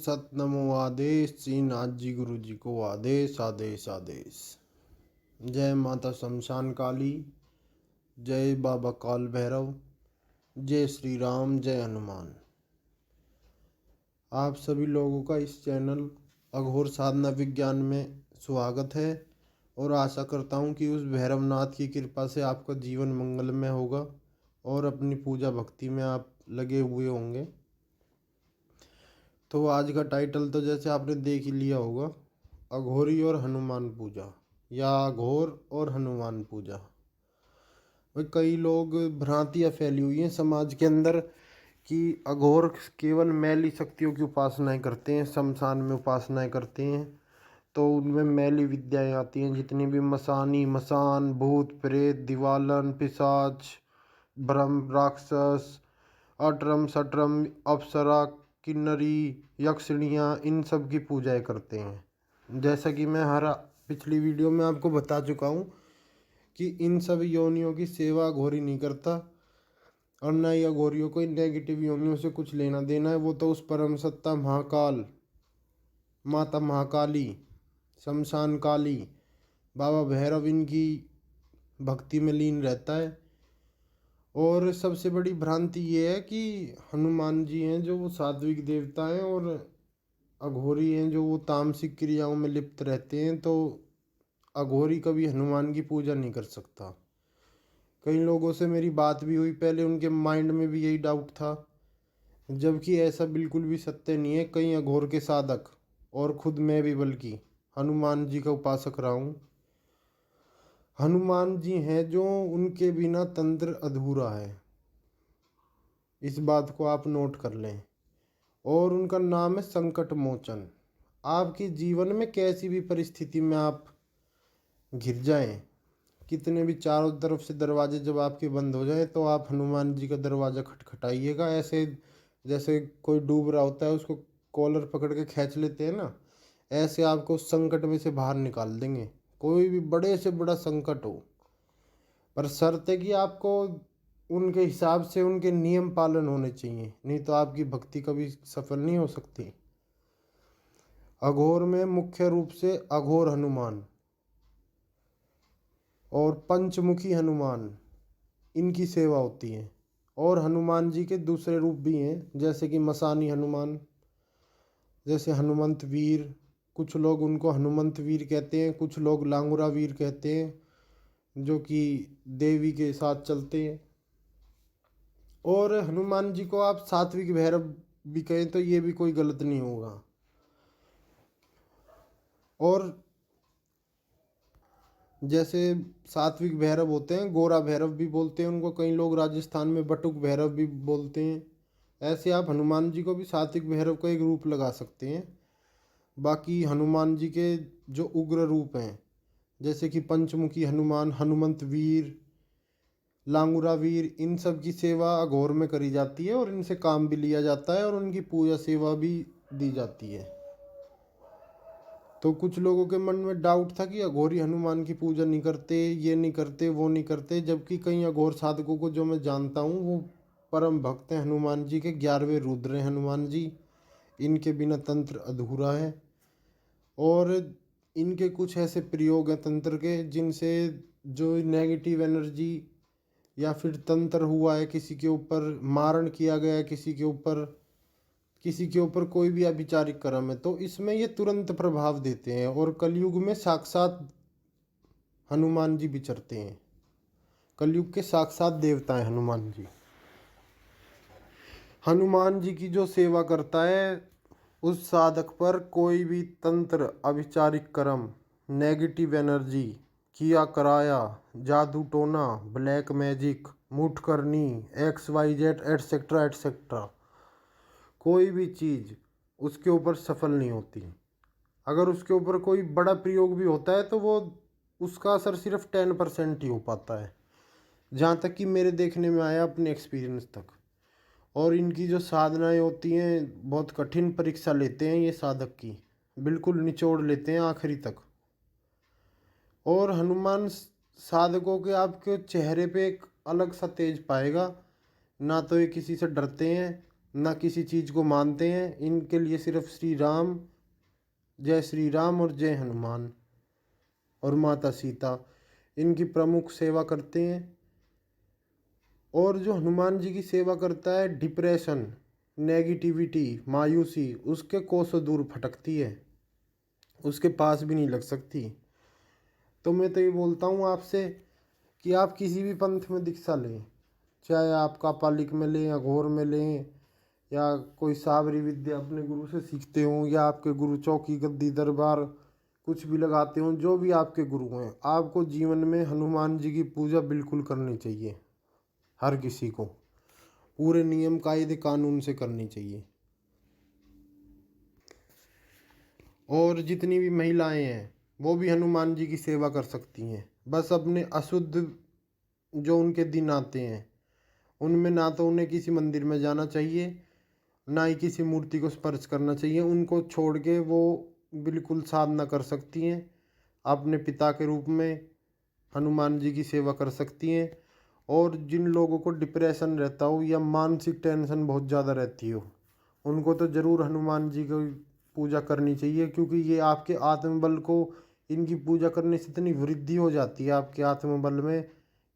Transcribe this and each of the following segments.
सत नमो आदेश श्रीनाथ जी गुरु जी को आदेश आदेश आदेश। जय माता शमशान काली, जय बाबा काल भैरव, जय श्री राम, जय हनुमान। आप सभी लोगों का इस चैनल अघोर साधना विज्ञान में स्वागत है और आशा करता हूँ कि उस भैरवनाथ की कृपा से आपका जीवन मंगलमय होगा और अपनी पूजा भक्ति में आप लगे हुए होंगे। तो आज का टाइटल तो जैसे आपने देख ही लिया होगा, अघोरी और हनुमान पूजा या अघोर और हनुमान पूजा। भाई कई लोग भ्रांतियाँ फैली हुई हैं समाज के अंदर कि अघोर केवल मैली शक्तियों की उपासनाएं करते हैं, शमशान में उपासनाएं करते हैं, तो उनमें मैली विद्याएं आती हैं। जितनी भी मसानी, मसान, भूत प्रेत, दिवालन, पिशाच, ब्रह्म, राक्षस, अटरम सटरम, अप्सरा, किन्नरी, यक्षिणियाँ, इन सब की पूजाएं करते हैं। जैसा कि मैं हर पिछली वीडियो में आपको बता चुका हूँ कि इन सब योनियों की सेवा अघोरी नहीं करता और न ही अघोरियों को इन नेगेटिव योनियों से कुछ लेना देना है। वो तो उस परम सत्ता महाकाल, माता महाकाली, शमशान काली, बाबा भैरव, इनकी भक्ति में लीन रहता है। और सबसे बड़ी भ्रांति ये है कि हनुमान जी हैं जो वो सात्विक देवता हैं और अघोरी हैं जो वो तामसिक क्रियाओं में लिप्त रहते हैं, तो अघोरी कभी हनुमान की पूजा नहीं कर सकता। कई लोगों से मेरी बात भी हुई, पहले उनके माइंड में भी यही डाउट था, जबकि ऐसा बिल्कुल भी सत्य नहीं है। कई अघोर के साधक और खुद मैं भी बल्कि हनुमान जी का उपासक रहा हूँ। हनुमान जी हैं जो उनके बिना तंत्र अधूरा है, इस बात को आप नोट कर लें। और उनका नाम है संकट मोचन। आपके जीवन में कैसी भी परिस्थिति में आप घिर जाएं, कितने भी चारों तरफ से दरवाजे जब आपके बंद हो जाएं, तो आप हनुमान जी का दरवाज़ा खटखटाइएगा। ऐसे जैसे कोई डूब रहा होता है, उसको कॉलर पकड़ के खींच लेते हैं ना, ऐसे आपको उस संकट में से बाहर निकाल देंगे। कोई भी बड़े से बड़ा संकट हो, पर शर्त है कि आपको उनके हिसाब से उनके नियम पालन होने चाहिए, नहीं तो आपकी भक्ति कभी सफल नहीं हो सकती। अघोर में मुख्य रूप से अघोर हनुमान और पंचमुखी हनुमान, इनकी सेवा होती है। और हनुमान जी के दूसरे रूप भी हैं, जैसे कि मसानी हनुमान, जैसे हनुमंत वीर। कुछ लोग उनको हनुमंत वीर कहते हैं, कुछ लोग लांगुरा वीर कहते हैं, जो कि देवी के साथ चलते हैं। और हनुमान जी को आप सात्विक भैरव भी कहें तो ये भी कोई गलत नहीं होगा। और जैसे सात्विक भैरव होते हैं, गोरा भैरव भी बोलते हैं उनको, कई लोग राजस्थान में बटुक भैरव भी बोलते हैं। ऐसे आप हनुमान जी को भी सात्विक भैरव का एक रूप लगा सकते हैं। बाकी हनुमान जी के जो उग्र रूप हैं, जैसे कि पंचमुखी हनुमान, हनुमंत वीर, लांगुरा वीर, इन सब की सेवा अघोर में करी जाती है और इनसे काम भी लिया जाता है और उनकी पूजा सेवा भी दी जाती है। तो कुछ लोगों के मन में डाउट था कि अघोरी हनुमान की पूजा नहीं करते, ये नहीं करते, वो नहीं करते, जबकि कई अघोर साधकों को जो मैं जानता हूँ वो परम भक्त हैं हनुमान जी के। 11वें रुद्र हैं हनुमान जी, इनके बिना तंत्र अधूरा है। और इनके कुछ ऐसे प्रयोग हैं तंत्र के, जिनसे जो नेगेटिव एनर्जी या फिर तंत्र हुआ है, किसी के ऊपर मारण किया गया है, किसी के ऊपर कोई भी अभिचारिक कर्म है, तो इसमें ये तुरंत प्रभाव देते हैं। और कलयुग में साक्षात हनुमान जी विचरते हैं, कलयुग के साक्षात देवता हैं हनुमान जी। हनुमान जी की जो सेवा करता है, उस साधक पर कोई भी तंत्र, अभिचारिक कर्म, नेगेटिव एनर्जी, किया कराया, जादू टोना, ब्लैक मैजिक, मुठ करनी, XYZ एटसेट्रा एटसेट्रा, कोई भी चीज़ उसके ऊपर सफल नहीं होती। अगर उसके ऊपर कोई बड़ा प्रयोग भी होता है तो वो उसका असर सिर्फ 10% ही हो पाता है, जहाँ तक कि मेरे देखने में आया अपने एक्सपीरियंस तक। और इनकी जो साधनाएं होती हैं, बहुत कठिन परीक्षा लेते हैं ये साधक की, बिल्कुल निचोड़ लेते हैं आखिरी तक। और हनुमान साधकों के आपके चेहरे पे एक अलग सा तेज पाएगा, ना तो ये किसी से डरते हैं ना किसी चीज़ को मानते हैं। इनके लिए सिर्फ श्री राम और जय हनुमान और माता सीता इनकी प्रमुख सेवा करते हैं। और जो हनुमान जी की सेवा करता है, डिप्रेशन, नेगेटिविटी, मायूसी उसके कोसों दूर फटकती है, उसके पास भी नहीं लग सकती। तो मैं तो ये बोलता हूँ आपसे कि आप किसी भी पंथ में दीक्षा लें, चाहे आप कापालिक में लें, अघोर में लें, या कोई सावरी विद्या अपने गुरु से सीखते हों, या आपके गुरु चौकी गद्दी दरबार कुछ भी लगाते हों, जो भी आपके गुरु हैं, आपको जीवन में हनुमान जी की पूजा बिल्कुल करनी चाहिए। हर किसी को पूरे नियम कायदे कानून से करनी चाहिए। और जितनी भी महिलाएं हैं वो भी हनुमान जी की सेवा कर सकती हैं। बस अपने अशुद्ध जो उनके दिन आते हैं उनमें ना तो उन्हें किसी मंदिर में जाना चाहिए, ना ही किसी मूर्ति को स्पर्श करना चाहिए। उनको छोड़ के वो बिल्कुल साधना कर सकती हैं, अपने पिता के रूप में हनुमान जी की सेवा कर सकती हैं। और जिन लोगों को डिप्रेशन रहता हो या मानसिक टेंशन बहुत ज़्यादा रहती हो, उनको तो ज़रूर हनुमान जी की पूजा करनी चाहिए, क्योंकि ये आपके आत्मबल को, इनकी पूजा करने से इतनी वृद्धि हो जाती है आपके आत्मबल में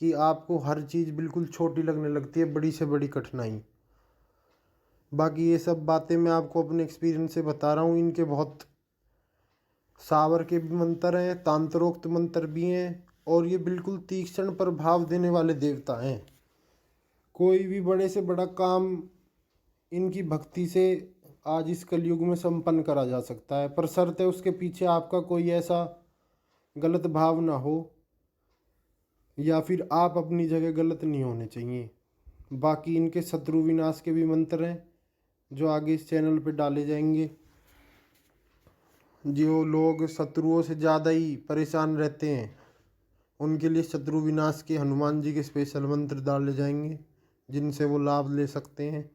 कि आपको हर चीज़ बिल्कुल छोटी लगने लगती है, बड़ी से बड़ी कठिनाई। बाकी ये सब बातें मैं आपको अपने एक्सपीरियंस से बता रहा हूँ। इनके बहुत सावर के भी मंत्र हैं, तांत्रोक्त मंत्र भी हैं, और ये बिल्कुल तीक्ष्ण प्रभाव देने वाले देवता हैं। कोई भी बड़े से बड़ा काम इनकी भक्ति से आज इस कलयुग में संपन्न करा जा सकता है, पर शर्त है उसके पीछे आपका कोई ऐसा गलत भाव ना हो, या फिर आप अपनी जगह गलत नहीं होने चाहिए। बाकी इनके शत्रु विनाश के भी मंत्र हैं जो आगे इस चैनल पे डाले जाएंगे। जो लोग शत्रुओं से ज़्यादा ही परेशान रहते हैं उनके लिए शत्रु विनाश के हनुमान जी के स्पेशल मंत्र डाले जाएंगे, जिनसे वो लाभ ले सकते हैं।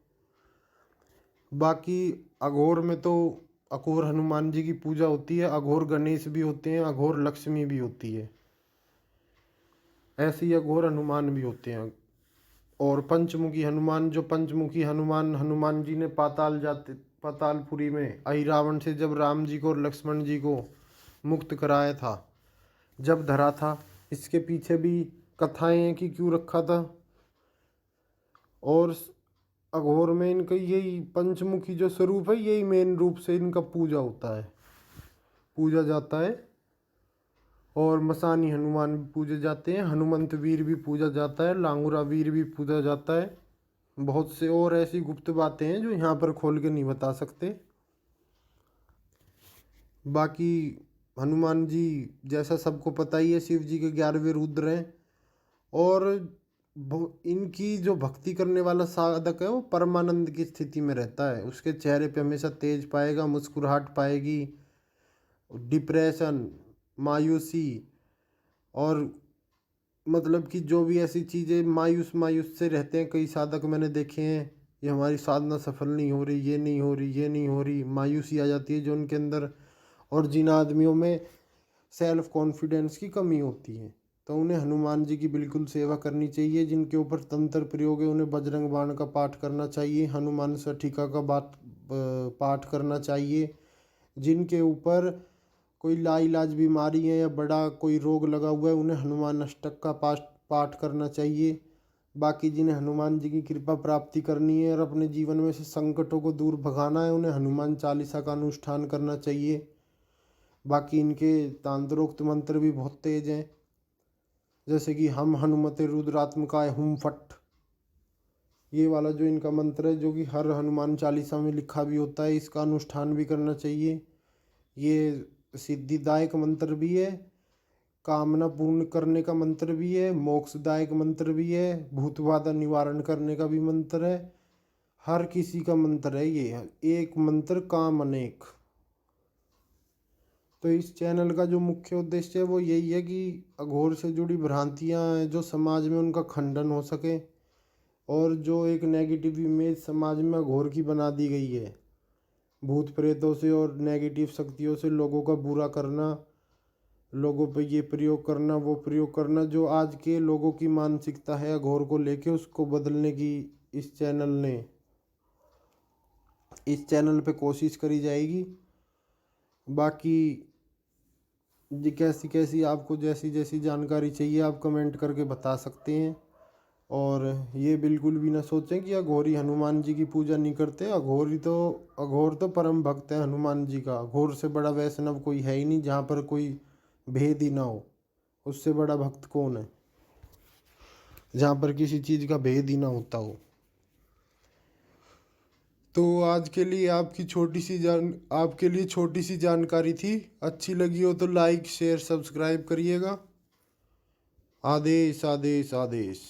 बाकी अघोर में तो अघोर हनुमान जी की पूजा होती है, अघोर गणेश भी होते हैं, अघोर लक्ष्मी भी होती है, ऐसे ही अघोर हनुमान भी होते हैं। और पंचमुखी हनुमान, जो पंचमुखी हनुमान हनुमान जी ने पातालपुरी में अहिरावण से जब राम जी को और लक्ष्मण जी को मुक्त कराया था, जब धरा था, इसके पीछे भी कथाएं हैं कि क्यों रखा था। और अघोर में इनका यही पंचमुखी जो स्वरूप है, यही मेन रूप से इनका पूजा जाता है। और मसानी हनुमान भी पूजे जाते हैं, हनुमंत वीर भी पूजा जाता है, लांगुरा वीर भी पूजा जाता है। बहुत से और ऐसी गुप्त बातें हैं जो यहाँ पर खोल के नहीं बता सकते। बाकी हनुमान जी जैसा सबको पता ही है, शिव जी के 11वें रुद्र हैं। और इनकी जो भक्ति करने वाला साधक है वो परमानंद की स्थिति में रहता है, उसके चेहरे पे हमेशा तेज पाएगा, मुस्कुराहट पाएगी। डिप्रेशन, मायूसी, और मतलब कि जो भी ऐसी चीज़ें मायूस मायूस से रहते हैं, कई साधक मैंने देखे हैं, ये हमारी साधना सफल नहीं हो रही, ये नहीं हो रही, ये नहीं हो रही, मायूसी आ जाती है जो उनके अंदर। और जिन आदमियों में सेल्फ कॉन्फिडेंस की कमी होती है, तो उन्हें हनुमान जी की बिल्कुल सेवा करनी चाहिए। जिनके ऊपर तंत्र प्रयोग है उन्हें बजरंग बाण का पाठ करना चाहिए, हनुमान सठिका का पाठ करना चाहिए। जिनके ऊपर कोई लाइलाज बीमारी है या बड़ा कोई रोग लगा हुआ है उन्हें हनुमान अष्टक का पाठ करना चाहिए। बाकी जिन्हें हनुमान जी की कृपा प्राप्ति करनी है और अपने जीवन में से संकटों को दूर भगाना है, उन्हें हनुमान चालीसा का अनुष्ठान करना चाहिए। बाकी इनके तांत्रोक्त मंत्र भी बहुत तेज हैं, जैसे कि हम हनुमते रुद्रात्मकाय हुम फट, ये वाला जो इनका मंत्र है, जो कि हर हनुमान चालीसा में लिखा भी होता है, इसका अनुष्ठान भी करना चाहिए। ये सिद्धिदायक मंत्र भी है, कामना पूर्ण करने का मंत्र भी है, मोक्षदायक मंत्र भी है, भूत बाधा निवारण करने का भी मंत्र है। हर किसी का मंत्र है ये, एक मंत्र काम अनेक। तो इस चैनल का जो मुख्य उद्देश्य है वो यही है कि अघोर से जुड़ी भ्रांतियाँ हैं जो समाज में, उनका खंडन हो सके। और जो एक नेगेटिव इमेज समाज में अघोर की बना दी गई है, भूत प्रेतों से और नेगेटिव शक्तियों से लोगों का बुरा करना, लोगों पे ये प्रयोग करना, वो प्रयोग करना, जो आज के लोगों की मानसिकता है अघोर को लेके, उसको बदलने की इस चैनल ने इस चैनल पे कोशिश करी जाएगी। बाकी जी कैसी कैसी आपको जैसी जैसी जानकारी चाहिए आप कमेंट करके बता सकते हैं। और ये बिल्कुल भी ना सोचें कि अघोरी हनुमान जी की पूजा नहीं करते। अघोर तो परम भक्त है हनुमान जी का। अघोर से बड़ा वैष्णव कोई है ही नहीं, जहाँ पर कोई भेद ही ना हो। उससे बड़ा भक्त कौन है जहाँ पर किसी चीज़ का भेद ही ना होता हो। तो आज के लिए आपके लिए छोटी सी जानकारी थी। अच्छी लगी हो तो लाइक शेयर सब्सक्राइब करिएगा। आदेश आदेश आदेश।